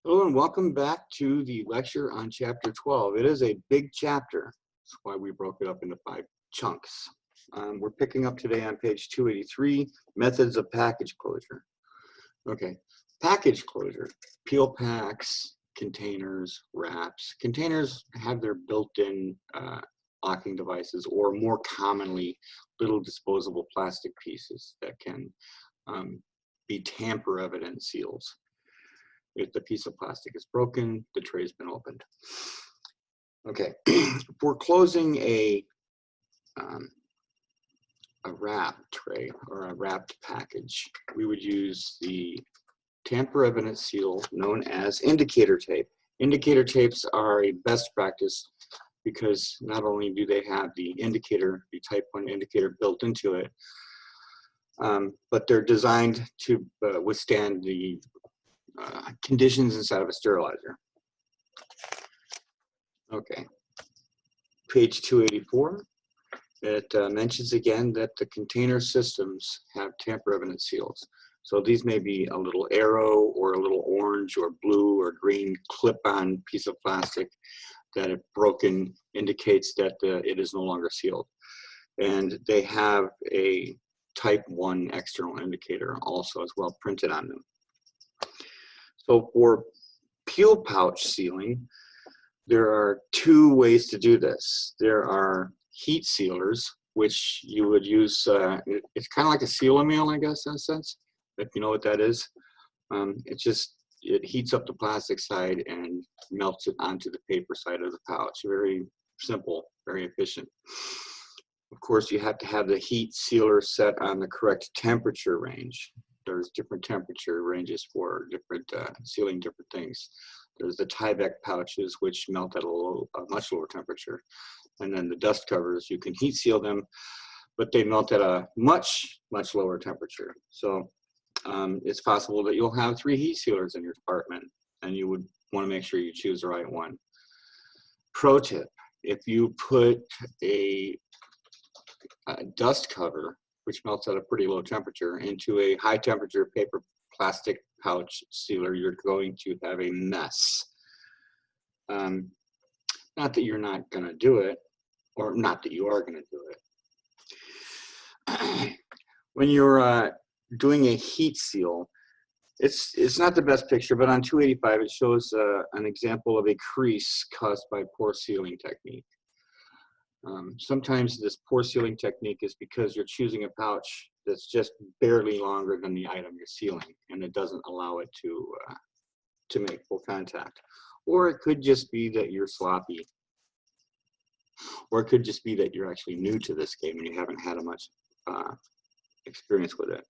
Hello and welcome back to the lecture on chapter 12. It is a big chapter. That's why we broke it up into 5 chunks. We're picking up today on page 283, methods of package closure. Okay, package closure, peel packs, containers, wraps. Containers have their built-in locking devices, or more commonly, little disposable plastic pieces that can be tamper-evident seals. If the piece of plastic is broken, the tray's been opened. Okay, if we're closing a wrap tray or a wrapped package, we would use the tamper-evident seal known as indicator tape. Indicator tapes are a best practice because not only do they have the indicator, the type 1 indicator built into it, but they're designed to withstand the conditions inside of a sterilizer. Okay, page 284, it mentions again that the container systems have tamper-evident seals. So these may be a little arrow or a little orange or blue or green clip-on piece of plastic that, if broken, indicates that it is no longer sealed. And they have a type 1 external indicator also as well printed on them. So for peel pouch sealing, there are 2 ways to do this. There are heat sealers, which you would use, it's kind of like a seal-a-meal, I guess, in a sense, if you know what that is. It heats up the plastic side and melts it onto the paper side of the pouch. Very simple, very efficient. Of course, you have to have the heat sealer set on the correct temperature range. There's different temperature ranges for different sealing different things. There's the Tyvek pouches, which melt at a much lower temperature. And then the dust covers, you can heat seal them, but they melt at a much, much lower temperature. So it's possible that you'll have 3 heat sealers in your department, and you would want to make sure you choose the right one. Pro tip, if you put a dust cover, which melts at a pretty low temperature, into a high temperature paper plastic pouch sealer, you're going to have a mess. Not that you're not going to do it, or not that you are going to do it. When you're doing a heat seal, it's not the best picture, but on 285 it shows an example of a crease caused by poor sealing technique. Sometimes this poor sealing technique is because you're choosing a pouch that's just barely longer than the item you're sealing, and it doesn't allow it to make full contact. Or it could just be that you're sloppy. Or it could just be that you're actually new to this game and you haven't had much experience with it.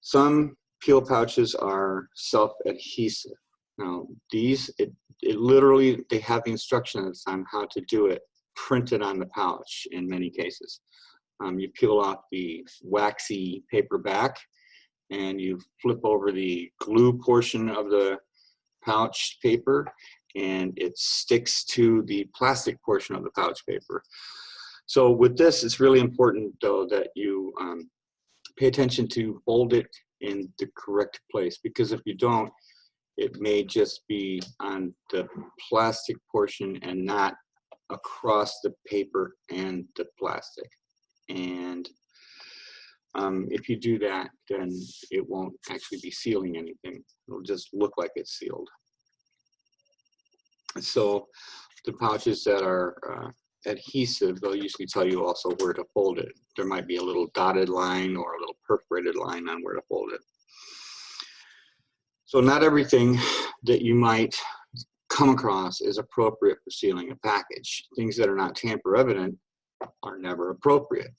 Some peel pouches are self-adhesive. Now these, literally, they have the instructions on how to do it printed on the pouch in many cases. You peel off the waxy paper back and you flip over the glue portion of the pouch paper, and it sticks to the plastic portion of the pouch paper. So with this, it's really important though that you pay attention to fold it in the correct place, because if you don't, it may just be on the plastic portion and not across the paper and the plastic. And if you do that, then it won't actually be sealing anything. It'll just look like it's sealed. So the pouches that are adhesive, they'll usually tell you also where to fold it. There might be a little dotted line or a little perforated line on where to fold it. So not everything that you might come across is appropriate for sealing a package. Things that are not tamper evident are never appropriate.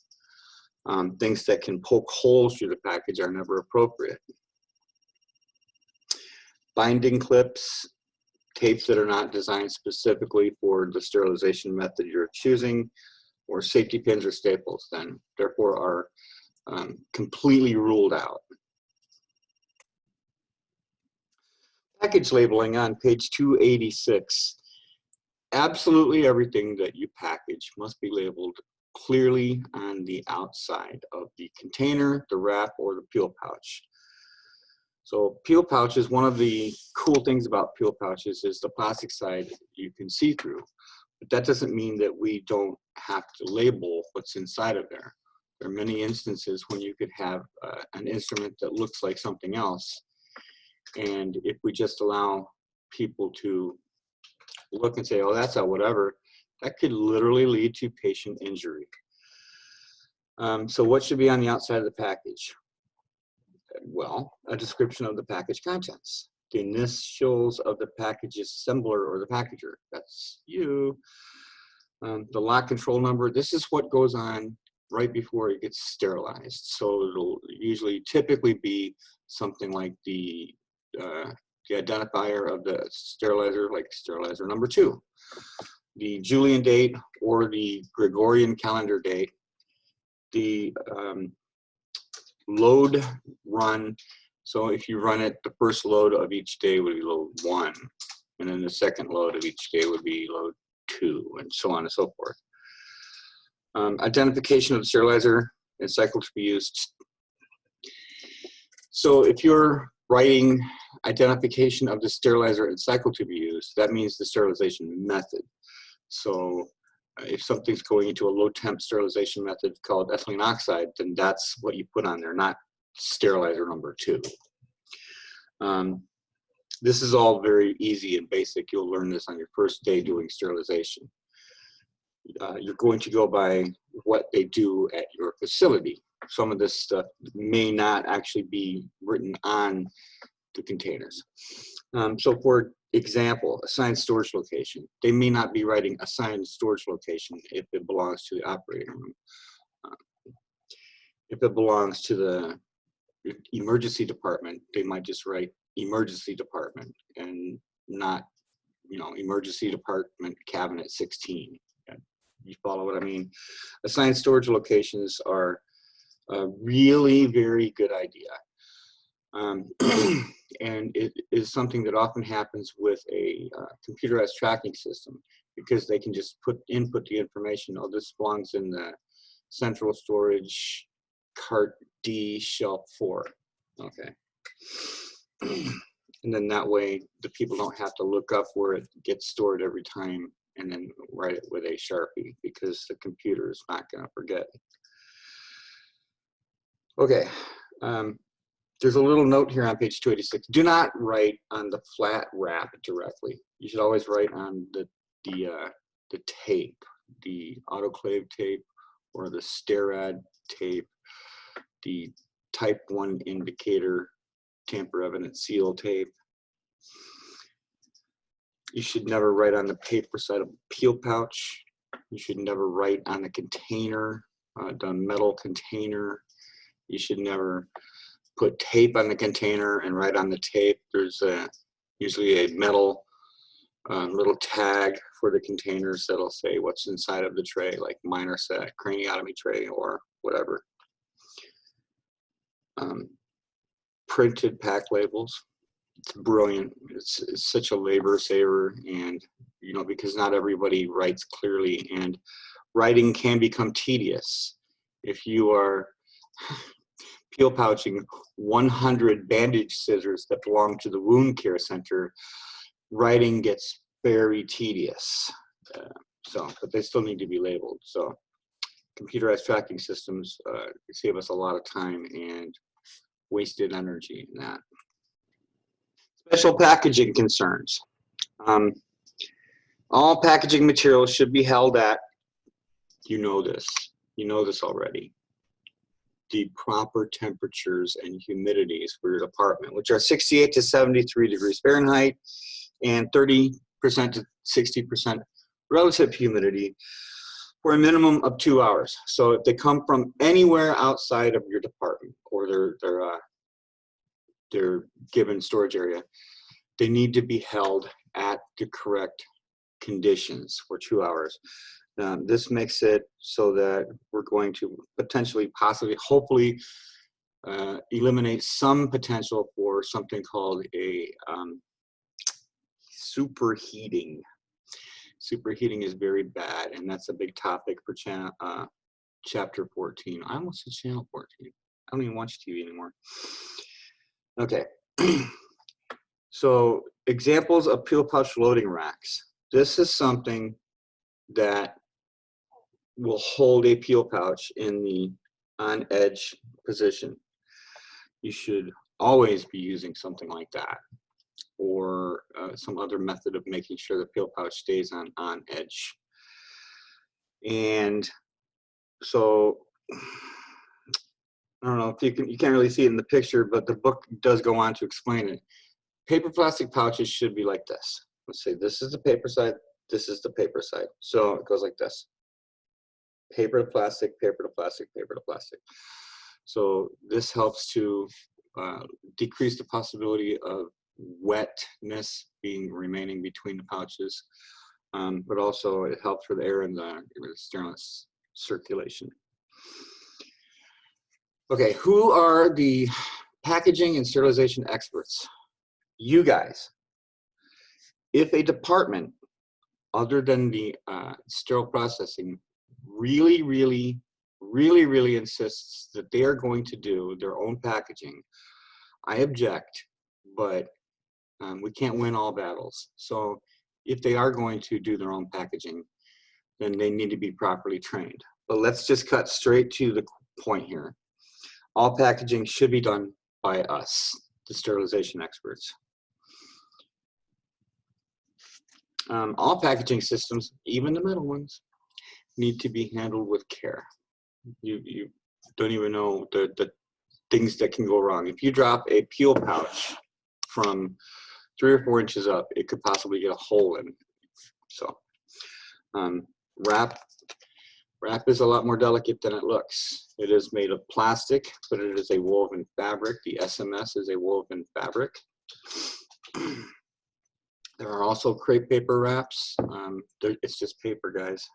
Things that can poke holes through the package are never appropriate. Binding clips, tapes that are not designed specifically for the sterilization method you're choosing, or safety pins or staples, then therefore are completely ruled out. Package labeling on page 286. Absolutely everything that you package must be labeled clearly on the outside of the container, the wrap, or the peel pouch. So peel pouch is one of the cool things about peel pouches is the plastic side you can see through. But that doesn't mean that we don't have to label what's inside of there. There are many instances when you could have an instrument that looks like something else. And if we just allow people to look and say, oh, that's a whatever, that could literally lead to patient injury. So what should be on the outside of the package? Well, a description of the package contents. The initials of the package assembler or the packager. That's you. The lot control number. This is what goes on right before it gets sterilized. So it'll usually typically be something like the identifier of the sterilizer, like sterilizer number 2. The Julian date or the Gregorian calendar date. The load run. So if you run it, the first load of each day would be load 1, and then the second load of each day would be load 2, and so on and so forth. Identification of the sterilizer and cycle to be used. So if you're writing identification of the sterilizer and cycle to be used, that means the sterilization method. So if something's going into a low temp sterilization method called ethylene oxide, then that's what you put on there, not sterilizer number 2. This is all very easy and basic. You'll learn this on your first day doing sterilization. You're going to go by what they do at your facility. Some of this stuff may not actually be written on the containers. So for example, assigned storage location. They may not be writing assigned storage location if it belongs to the operating room. If it belongs to the emergency department, they might just write emergency department and not, you know, emergency department cabinet 16. You follow what I mean? Assigned storage locations are a really very good idea. And it is something that often happens with a computerized tracking system, because they can just input the information. Oh, this belongs in the central storage cart D shelf 4. Okay. And then that way the people don't have to look up where it gets stored every time and then write it with a Sharpie, because the computer is not going to forget. Okay. There's a little note here on page 286. Do not write on the flat wrap directly. You should always write on the tape, the autoclave tape or the Sterad tape, the type 1 indicator tamper evident seal tape. You should never write on the paper side of a peel pouch. You should never write on the container, the metal container. You should never put tape on the container and write on the tape. There's usually a metal little tag for the containers that'll say what's inside of the tray, like minor set, craniotomy tray, or whatever. Printed pack labels. It's brilliant. It's such a labor saver, and you know, because not everybody writes clearly, and writing can become tedious. If you are peel pouching 100 bandage scissors that belong to the wound care center, writing gets very tedious. But they still need to be labeled. So computerized tracking systems save us a lot of time and wasted energy in that. Special packaging concerns. All packaging materials should be held at, you know this already, the proper temperatures and humidities for your department, which are 68 to 73 degrees Fahrenheit and 30% to 60% relative humidity for a minimum of 2 hours. So if they come from anywhere outside of your department or their given storage area, they need to be held at the correct conditions for 2 hours. This makes it so that we're going to potentially, possibly, hopefully eliminate some potential for something called a superheating. Superheating is very bad, and that's a big topic for chapter 14. I almost said channel 14. I don't even watch TV anymore. Okay. So examples of peel pouch loading racks. This is something that will hold a peel pouch in the on edge position. You should always be using something like that, or some other method of making sure the peel pouch stays on edge. And so I don't know if you can't really see it in the picture, but the book does go on to explain it. Paper plastic pouches should be like this. Let's say this is the paper side, this is the paper side. So it goes like this. Paper to plastic, paper to plastic, paper to plastic. So this helps to decrease the possibility of wetness remaining between the pouches, but also it helps with air in the sterile circulation. Okay, who are the packaging and sterilization experts? You guys. If a department other than the sterile processing really insists that they are going to do their own packaging, I object, but we can't win all battles. So if they are going to do their own packaging, then they need to be properly trained. But let's just cut straight to the point here. All packaging should be done by us, the sterilization experts. All packaging systems, even the metal ones, need to be handled with care. You don't even know the things that can go wrong. If you drop a peel pouch from 3 or 4 inches up, it could possibly get a hole in it. So wrap is a lot more delicate than it looks. It is made of plastic, but it is a woven fabric. The SMS is a woven fabric. There are also crepe paper wraps. It's just paper, guys.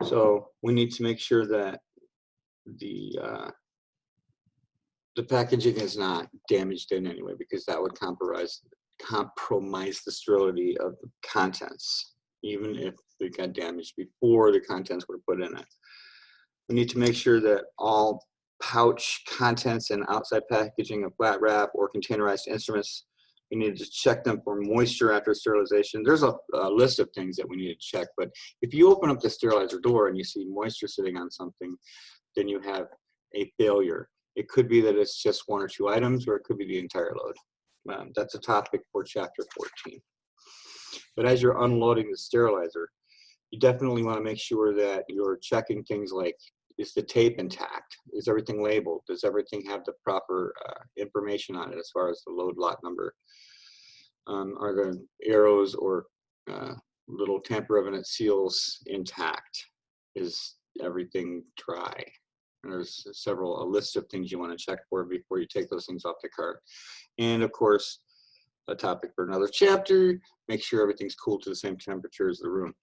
So we need to make sure that the packaging is not damaged in any way, because that would compromise the sterility of the contents, even if they got damaged before the contents were put in it. We need to make sure that all pouch contents and outside packaging of flat wrap or containerized instruments, we need to check them for moisture after sterilization. There's a list of things that we need to check, but if you open up the sterilizer door and you see moisture sitting on something, then you have a failure. It could be that it's just 1 or 2 items, or it could be the entire load. That's a topic for chapter 14. But as you're unloading the sterilizer, you definitely want to make sure that you're checking things like, is the tape intact? Is everything labeled? Does everything have the proper information on it as far as the load lot number? Are the arrows or little tamper-evident seals intact? Is everything dry? And there's a list of things you want to check for before you take those things off the cart. And of course, a topic for another chapter, make sure everything's cool to the same temperature as the room.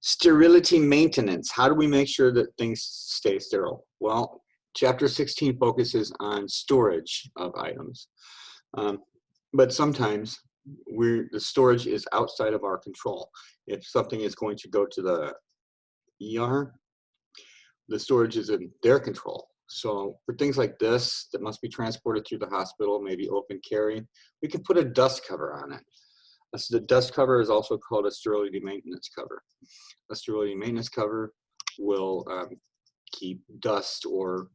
Sterility maintenance. How do we make sure that things stay sterile? Well, chapter 16 focuses on storage of items. But sometimes the storage is outside of our control. If something is going to go to the ER, the storage is in their control. So for things like this that must be transported through the hospital, maybe open carry, we can put a dust cover on it. So the dust cover is also called a sterility maintenance cover. A sterility maintenance cover will keep dust or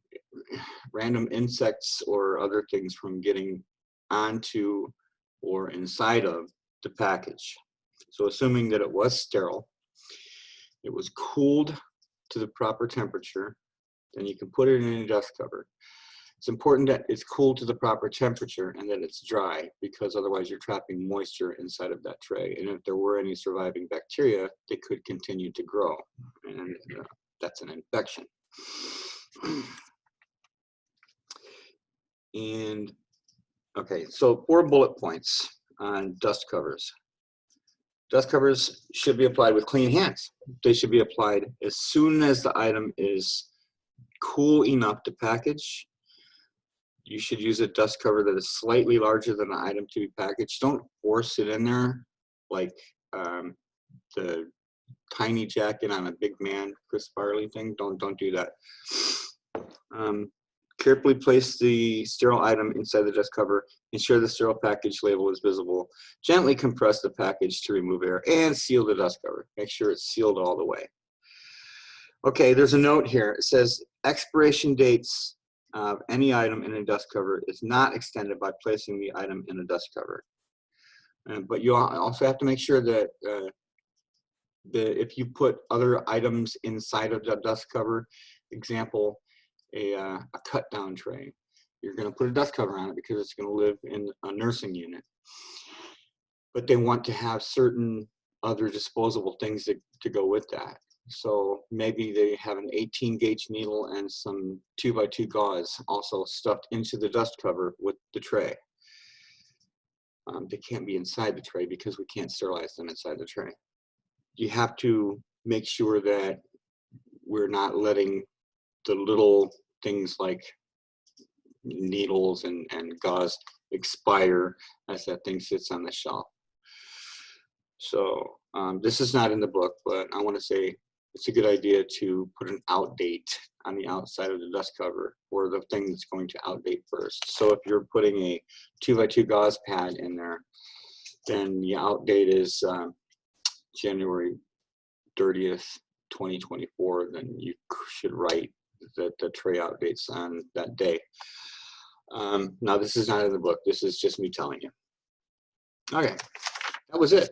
random insects or other things from getting onto or inside of the package. So assuming that it was sterile, it was cooled to the proper temperature, then you can put it in a dust cover. It's important that it's cooled to the proper temperature and that it's dry, because otherwise you're trapping moisture inside of that tray. And if there were any surviving bacteria, they could continue to grow, and that's an infection. And okay, so 4 bullet points on dust covers. Dust covers should be applied with clean hands. They should be applied as soon as the item is cool enough to package. You should use a dust cover that is slightly larger than the item to be packaged. Don't force it in there like the tiny jacket on a big man Chris Farley thing. Don't do that. Carefully place the sterile item inside the dust cover. Ensure the sterile package label is visible. Gently compress the package to remove air and seal the dust cover. Make sure it's sealed all the way. Okay, there's a note here. It says expiration dates of any item in a dust cover is not extended by placing the item in a dust cover. But you also have to make sure that if you put other items inside of the dust cover, example, a cut down tray, you're going to put a dust cover on it because it's going to live in a nursing unit. But they want to have certain other disposable things to go with that. So maybe they have an 18 gauge needle and some 2x2 gauze also stuffed into the dust cover with the tray. They can't be inside the tray because we can't sterilize them inside the tray. You have to make sure that we're not letting the little things like needles and gauze expire as that thing sits on the shelf. So this is not in the book, but I want to say it's a good idea to put an out date on the outside of the dust cover, or the thing that's going to outdate first. So if you're putting a 2x2 gauze pad in there, then the out date is January 30th, 2024, then you should write that the tray out dates on that day. Now this is not in the book, this is just me telling you. Okay, that was it.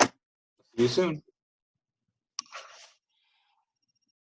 See you soon.